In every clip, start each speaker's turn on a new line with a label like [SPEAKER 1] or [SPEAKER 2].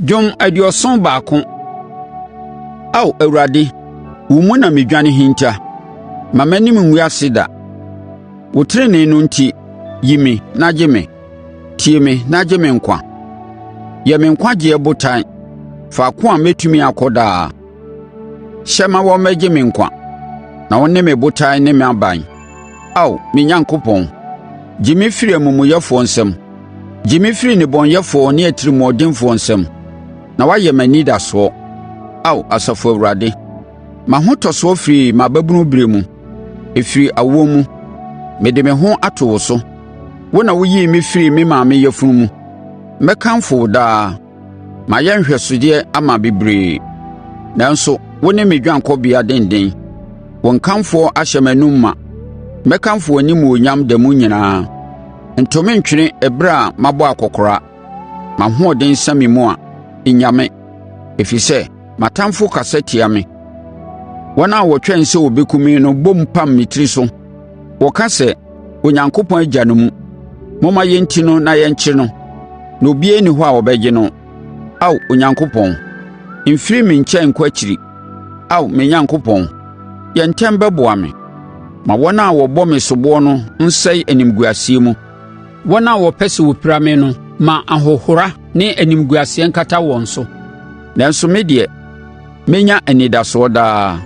[SPEAKER 1] Dwom adioson baako. Ao Awurade, wo mu na medwane hinta, ma m'anim ngu ase da. Wo trenee no nti, yi me na gye me, tie me na gye me nkwa. Yɛ me nkwagyeɛ botan, faako a mɛtumi akɔ daa. Hyɛ ma wɔmmɛgye me nkwa, na wo ne me botan ne me aban. Ao, me Nyankopɔn, gye me firi amumuyɛfoɔ nsam, gye me firi nnebɔneyɛfoɔ ne atirimuɔdenfoɔ nsam, na woayɛ m'anidasoɔ. Ao, Asafo Awurade, m'ahotɔsoɔ firi m'ababunu berɛ mu, ɛfiri awoɔ mu, mede me ho ato wo so. Wo na woyii me firi me maame yafunu mu. Mɛkamfo wo daa, mayɛ nhwɛsodeɛ ama bebree. Nanso, wo ne me dwankɔbea denden, wo nkamfoɔ ahyɛ m'anom ma. Mɛkamfo w'animuonyam da mu nyinaa. Ntome ntwene ɛberɛ a mabɔ akɔkoraa, m'ahoɔden sa me mu a, ɛnyame, ɛfiri sɛ m'atamfo kasa tia me. Wɔn a wɔtwɛn sɛ wɔbɛkum me no bom pam me tiri so. Wɔka sɛ, Onyankopɔn agya no mu, momma yɛnti no na yɛnkye no, na obiara nni hɔ a wɔbɛgye no. Ao Onyankopɔn, mfiri me nkyɛn nkɔ akyiri. Ao me Nyankopɔn, yɛ ntɛm bɛboa me. Ma wɔn a wɔbɔ me soboɔ no nsɛe animguaseɛ mu. Wɔn a wɔpɛ sɛ wɔpira me no, ma ahohora ne animguaseɛ nkata wɔn so. Nanso me deɛ, mɛnya anidasoɔ daa.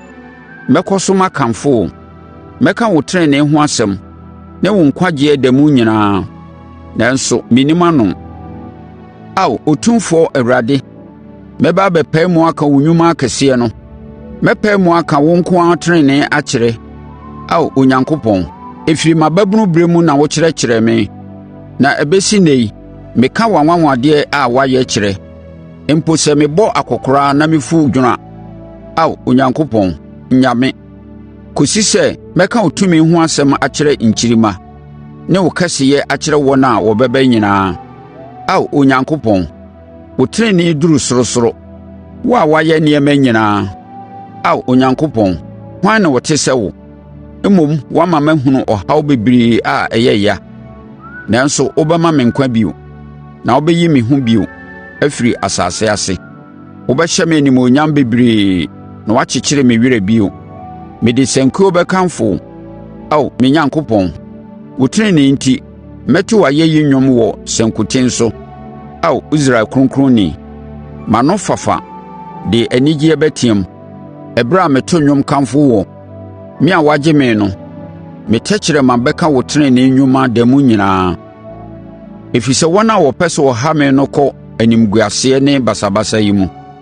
[SPEAKER 1] Mɛkɔ so makamfo wo. Mɛka wo tenenee ho asɛm, ne wo nkwagyeɛ da mu nyinaa. Nanso mennim ano. Ao Otumfoɔ Awurade, mɛba abɛpae mu aka wo nnwuma akɛseɛ no. Mɛpae mu aka wo nko ara tenenee akyerɛ. Ao Onyankopɔn, ɛfiri m'ababunu berɛ mu na wokyerɛkyerɛ me, na ɛbɛsi nnɛ yi, meka w'anwanwadeɛ a woayɛ kyerɛ. Mpo sɛ mebɔ akɔkoraa na mefu dwona, Ao Onyankopɔn, nnya me, kɔsi sɛ mɛka wo tumi ho asɛm akyerɛ nkyirimma, ne wo kɛseyɛ akyerɛ wɔn a wɔbɛba nyinaa. Ao Onyankopɔn, wo tenenee duru sorosoro, wo a woayɛ nneɛma nyinaa. Ao Onyankopɔn, hwan na wɔte sɛ wo? Mmom, woama mahunu ɔhaw bebree a ɛyɛ ya. Nanso wobɛma me nkwa bio, na wobɛyi me ho bio afiri asase ase. Wobɛhyɛ me animuonyam bebree, na woakyekyere me werɛ bio. Mede sankuo bɛkamfo. Ao me Nyankopɔn, wo tenenee nti, mɛto w'ayɛyi nnwom wɔ sankuten so. Ao Israel Kronkronni, m'ano fafa de anigyeɛ bɛteam ɛberɛ a meto nnwom kamfo wɔ. Me a wagye me no, me tɛkrɛma bɛka wo tenenee nnwuma da mu nyinaa. Ɛfiri sɛ wɔn a wɔpɛ sɛ wɔha me no kɔ animguaseɛ ne basabasa yi mu.